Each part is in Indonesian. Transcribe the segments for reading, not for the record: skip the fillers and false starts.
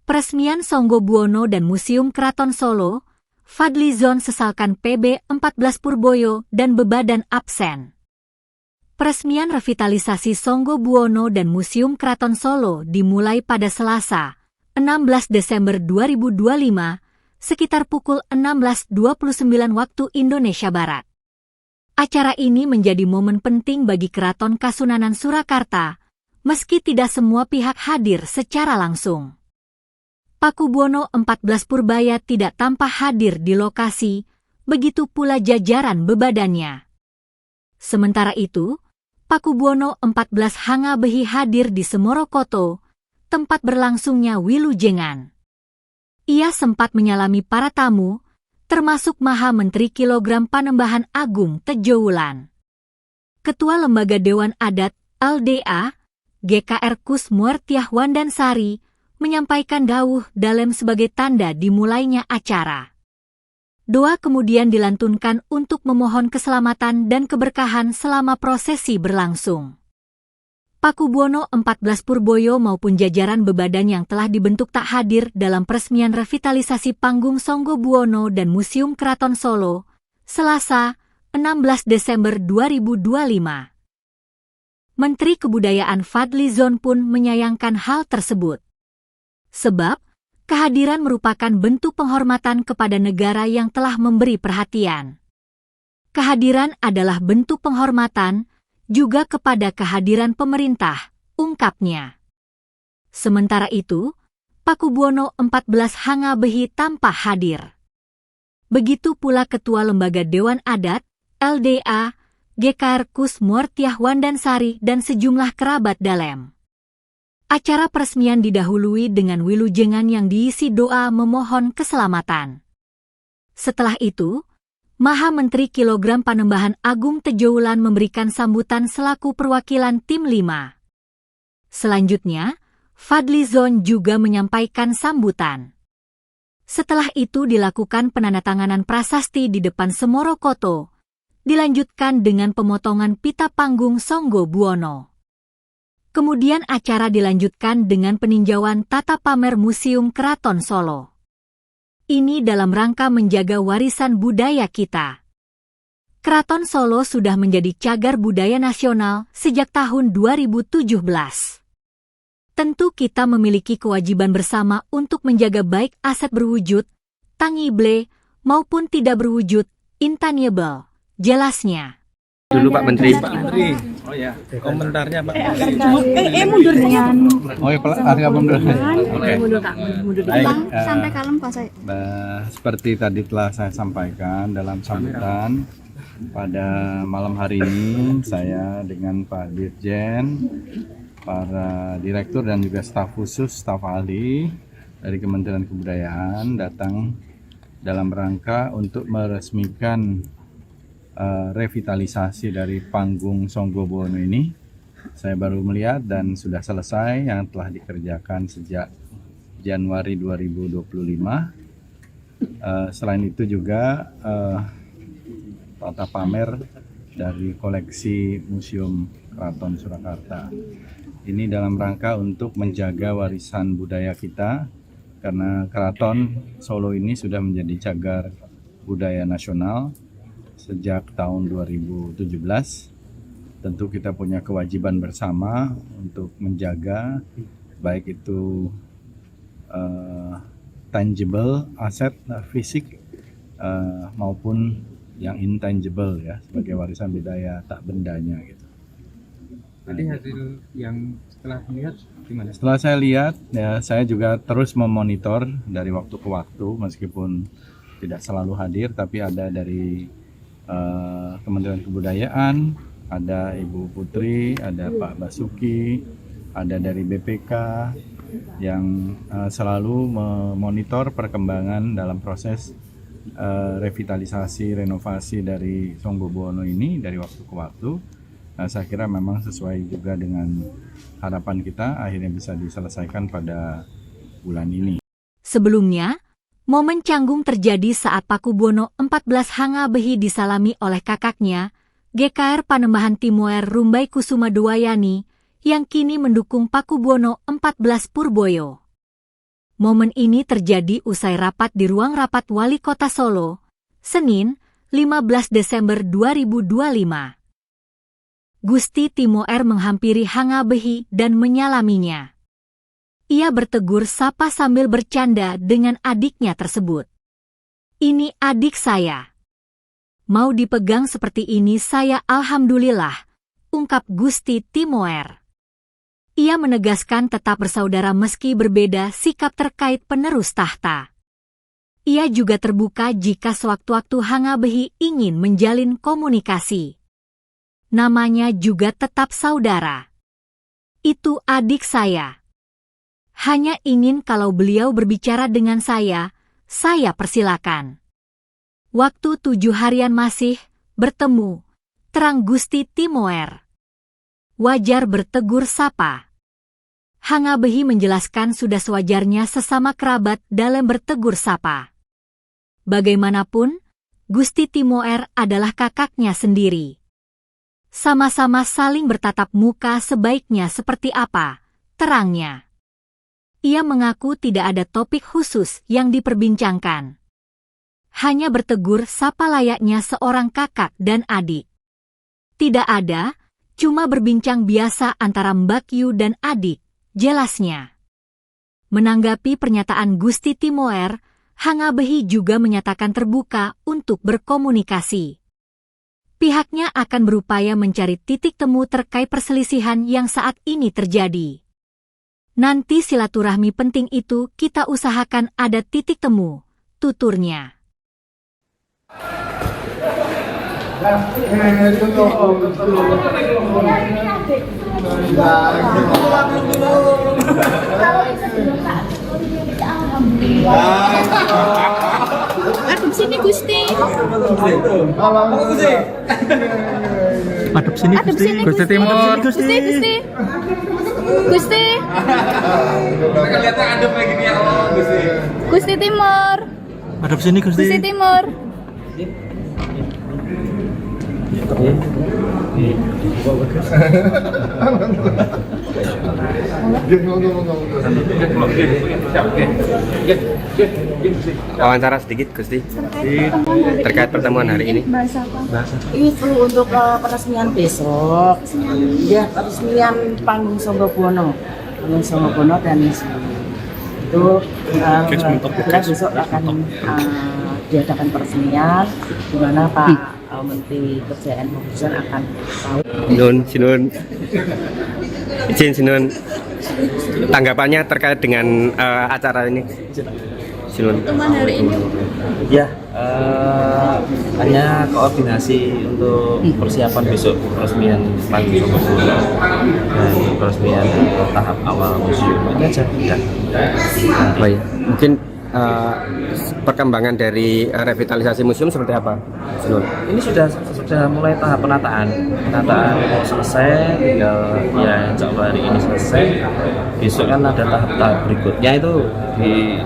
Peresmian Songgobuwono dan Museum Keraton Solo, Fadlizon sesalkan PB 14 Purboyo dan Bebadan absen. Peresmian revitalisasi Songgobuwono dan Museum Keraton Solo dimulai pada Selasa, 16 Desember 2025, sekitar pukul 16.29 waktu Indonesia Barat. Acara ini menjadi momen penting bagi Keraton Kasunanan Surakarta, meski tidak semua pihak hadir secara langsung. Pakubuwono 14 Purbaya tidak tampak hadir di lokasi, begitu pula jajaran bebadannya. Sementara itu, Pakubuwono 14 Hangabehi hadir di Semorokoto, tempat berlangsungnya Wilujengan. Ia sempat menyalami para tamu, termasuk Maha Menteri Kilogram Panembahan Agung Tejo Wulan. Ketua Lembaga Dewan Adat, LDA, GKR Kus Muartiah Wandansari, menyampaikan dawuh dalem sebagai tanda dimulainya acara. Doa kemudian dilantunkan untuk memohon keselamatan dan keberkahan selama prosesi berlangsung. Pakubuwono 14 Purboyo maupun jajaran bebadan yang telah dibentuk tak hadir dalam peresmian revitalisasi panggung Songgobuwono dan Museum Keraton Solo, Selasa, 16 Desember 2025. Menteri Kebudayaan Fadlizon pun menyayangkan hal tersebut. Sebab, kehadiran merupakan bentuk penghormatan kepada negara yang telah memberi perhatian. Kehadiran adalah bentuk penghormatan juga kepada kehadiran pemerintah, ungkapnya. Sementara itu, Pakubuwono 14 Hangabehi tampak hadir. Begitu pula Ketua Lembaga Dewan Adat, LDA, GKR Kus Muartiah Wandansari dan sejumlah kerabat dalem. Acara peresmian didahului dengan wilujengan yang diisi doa memohon keselamatan. Setelah itu, Maha Menteri Kilogram Panembahan Agung Tejo Wulan memberikan sambutan selaku perwakilan tim 5. Selanjutnya, Fadlizon juga menyampaikan sambutan. Setelah itu dilakukan penandatanganan prasasti di depan Semorokoto, dilanjutkan dengan pemotongan pita panggung Songgobuwono. Kemudian acara dilanjutkan dengan peninjauan tata pamer Museum Keraton Solo. Ini dalam rangka menjaga warisan budaya kita. Keraton Solo sudah menjadi cagar budaya nasional sejak tahun 2017. Tentu kita memiliki kewajiban bersama untuk menjaga baik aset berwujud, tangible, maupun tidak berwujud, intangible, jelasnya. Dulu Pak Menteri. Pak Menteri. Oh ya, komentarnya Pak Menteri. Mundur dengan. Oh ya, agak mundur. Oke. Mundur. Baik, Sampai kalem Pak saya. Seperti tadi telah saya sampaikan dalam sambutan pada malam hari ini, saya dengan Pak Dirjen, para direktur dan juga staf khusus, staf ahli dari Kementerian Kebudayaan datang dalam rangka untuk meresmikan revitalisasi dari panggung Songgobuwono ini. Saya baru melihat dan sudah selesai yang telah dikerjakan sejak Januari 2025. Selain itu juga tata pamer dari koleksi Museum Keraton Surakarta. Ini dalam rangka untuk menjaga warisan budaya kita, karena Keraton Solo ini sudah menjadi cagar budaya nasional sejak tahun 2017. Tentu kita punya kewajiban bersama untuk menjaga baik itu tangible, aset fisik maupun yang intangible ya, sebagai warisan budaya tak bendanya gitu. Jadi hasil yang setelah melihat gimana? Setelah saya lihat ya, saya juga terus memonitor dari waktu ke waktu, meskipun tidak selalu hadir, tapi ada dari Kementerian Kebudayaan, ada Ibu Putri, ada Pak Basuki, ada dari BPK yang selalu memonitor perkembangan dalam proses revitalisasi, renovasi dari Songgobuwono ini dari waktu ke waktu. Nah, saya kira memang sesuai juga dengan harapan kita, akhirnya bisa diselesaikan pada bulan ini. Sebelumnya, momen canggung terjadi saat Pakubuwono 14 Hangabehi disalami oleh kakaknya, GKR Panembahan Timoer Rumbai Kusuma Dwayani, yang kini mendukung Pakubuwono 14 Purboyo. Momen ini terjadi usai rapat di ruang rapat Wali Kota Solo, Senin, 15 Desember 2025. Gusti Timoer menghampiri Hangabehi dan menyalaminya. Ia bertegur sapa sambil bercanda dengan adiknya tersebut. "Ini adik saya. Mau dipegang seperti ini saya alhamdulillah," ungkap Gusti Timoer. Ia menegaskan tetap bersaudara meski berbeda sikap terkait penerus tahta. Ia juga terbuka jika sewaktu-waktu Hangabehi ingin menjalin komunikasi. Namanya juga tetap saudara. "Itu adik saya. Hanya ingin kalau beliau berbicara dengan saya persilakan. Waktu 7 harian masih bertemu," terang Gusti Timoer. Wajar bertegur sapa. Hangabehi menjelaskan sudah sewajarnya sesama kerabat dalam bertegur sapa. Bagaimanapun, Gusti Timoer adalah kakaknya sendiri. Sama-sama saling bertatap muka sebaiknya seperti apa, terangnya. Ia mengaku tidak ada topik khusus yang diperbincangkan. Hanya bertegur sapa layaknya seorang kakak dan adik. Tidak ada, cuma berbincang biasa antara Mbak Yu dan adik, jelasnya. Menanggapi pernyataan Gusti Timoer, Hangabehi juga menyatakan terbuka untuk berkomunikasi. Pihaknya akan berupaya mencari titik temu terkait perselisihan yang saat ini terjadi. Nanti silaturahmi penting itu kita usahakan ada titik temu, tuturnya. Aduh sini Gusti. Madep sini Gusti. Gusti Timur. Gusti. Gusti. Kelihatan adem kayak gini ya Gusti. Gusti Timur. Madep sini Gusti. Gusti Timur. Wawancara sedikit Gusti terkait pertemuan hari ini. Itu untuk peresmian besok. Ya, peresmian panggung Songgo Buwono. Panggung Songgo Buwono dan itu kita besok akan diadakan peresmian di mana Pak Menteri Kerjaan Pemerintahan akan tahu. Sinun. Izin Sinun. Tanggapannya terkait dengan acara ini. Sinun. Teman hari ini. Ya, hanya koordinasi untuk persiapan besok peresmian panggung Songgo Buwono dan peresmian tahap awal museum ini aja. Baik. Mungkin perkembangan dari revitalisasi museum seperti apa, Sinun? Ini sudah mulai tahap penataan selesai, tinggal ya insya Allah hari ini selesai. Besok kan ada tahap berikutnya itu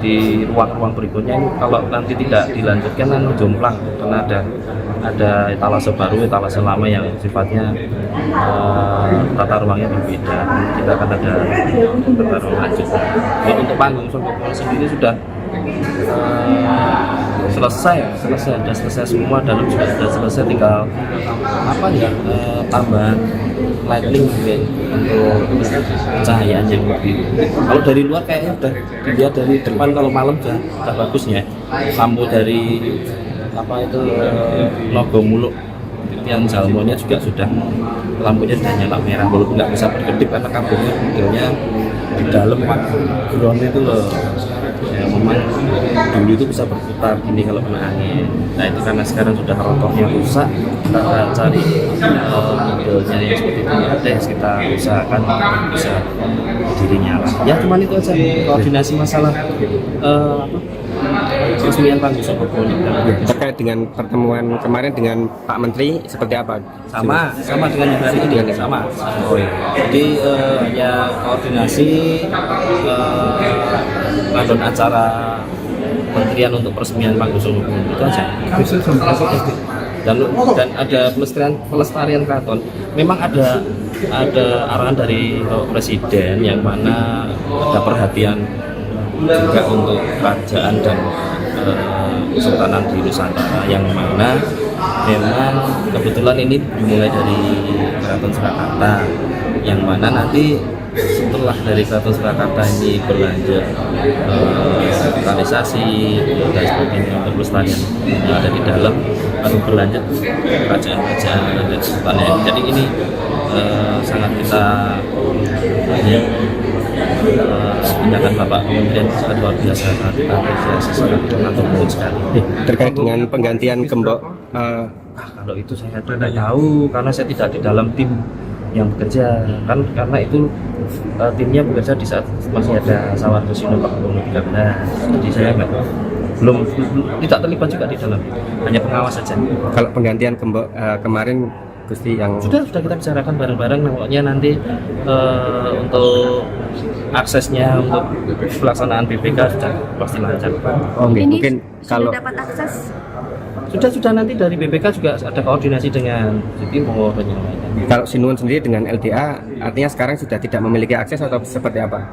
di ruang-ruang berikutnya ini kalau nanti tidak dilanjutkan kan jomplang karena ada etalase baru, etalase lama yang sifatnya tata ruangnya berbeda. Kita akan ada tata ruang lanjut. Jadi untuk panggung Songgo Buwono sendiri sudah selesai semua, dalam sudah selesai, tinggal tambahan lighting mungkin untuk cahayaan yang lebih. Kalau dari luar kayaknya udah dilihat dari depan, kalau malam sudah bagusnya lampu dari logo muluk yang Jalmonya juga sudah lampunya sudah nyala merah, walaupun nggak bisa berkedip karena kabelnya modelnya di dalam ground itu loh. Ya, memang dulu itu bisa berputar gini kalau kena angin. Nah itu karena sekarang sudah rotornya rusak, kita akan cari modelnya yang seperti ini ada, kita usahakan bisa berdiri nyala. Ya cuman itu aja, koordinasi masalah peresmian panggung Songgo Buwono. Terkait dengan pertemuan kemarin dengan Pak Menteri seperti apa? Sama dengan yang hari ini, sama. Jadi hanya koordinasi rangkaian acara Kementerian untuk peresmian panggung Songgo Buwono itu aja. Dan ada pelestarian keraton. Memang ada arahan dari Presiden yang mana ada perhatian juga untuk kerajaan dan kesultanan di Nusantara, yang mana memang kebetulan ini dimulai dari Keraton Surakarta, yang mana nanti setelah dari Keraton Surakarta ini berlanjut revitalisasi dan sebagainya untuk pelestarian yang ada di dalam, lalu berlanjut kerajaan-kerajaan dan kesultanan. Jadi ini sangat kita tindakan Bapak Kementerian sangat luar biasa, apresiasi sangat mengatur sekali. Terkait dengan penggantian gembok, Kalau itu saya tidak tahu karena saya tidak di dalam tim yang bekerja, kan karena itu timnya bekerja di saat masih ada Sawardo Sino Pakubono 13. Jadi saya belum tidak terlibat juga di dalam, hanya pengawas saja. kalau penggantian gembok kemarin Gusti yang Sudah kita bicarakan bareng-bareng, pokoknya nanti untuk aksesnya untuk pelaksanaan BPK sudah pasti lancar. mungkin kalau dapat akses. Sudah nanti dari BPK juga ada koordinasi dengan Timur dan yang lainnya. kalau Sinuwun sendiri dengan LDA artinya sekarang sudah tidak memiliki akses atau seperti apa?